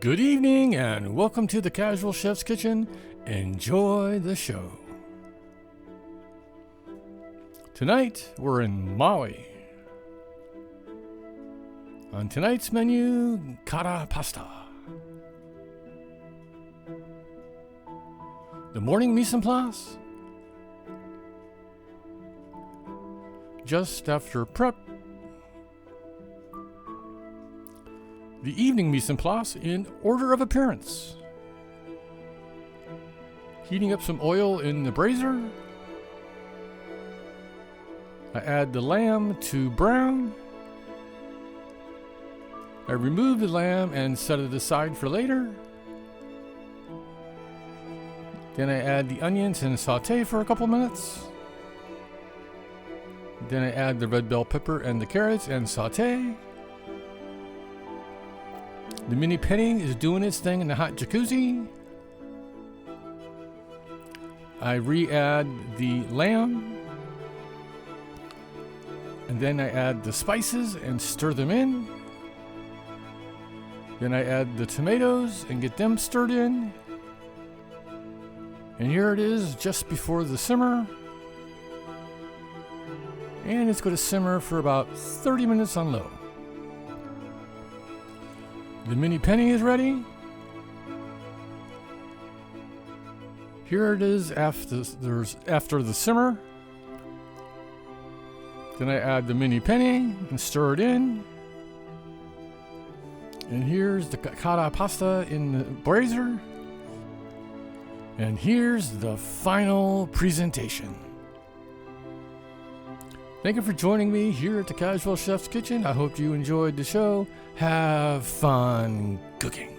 Good evening and welcome to the Casual Chef's Kitchen. Enjoy the show. Tonight we're in Maui. On tonight's menu, Katta pasta. The morning mise en place. Just after prep. The evening mise en place in order of appearance. Heating up some oil in the brazier. I add the lamb to brown. I remove the lamb and set it aside for later. Then I add the onions and saute for a couple minutes. Then I add the red bell pepper and the carrots and saute. The mini penne is doing its thing in the hot jacuzzi. I re-add the lamb. And then I add the spices and stir them in. Then I add the tomatoes and get them stirred in. And here it is just before the simmer. And it's going to simmer for about 30 minutes on low. The mini penne is ready. Here it is after the simmer. Then I add the mini penne and stir it in. And here's the katta pasta in the brazier. And here's the final presentation. Thank you for joining me here at the Casual Chef's Kitchen. I hope you enjoyed the show. Have fun cooking.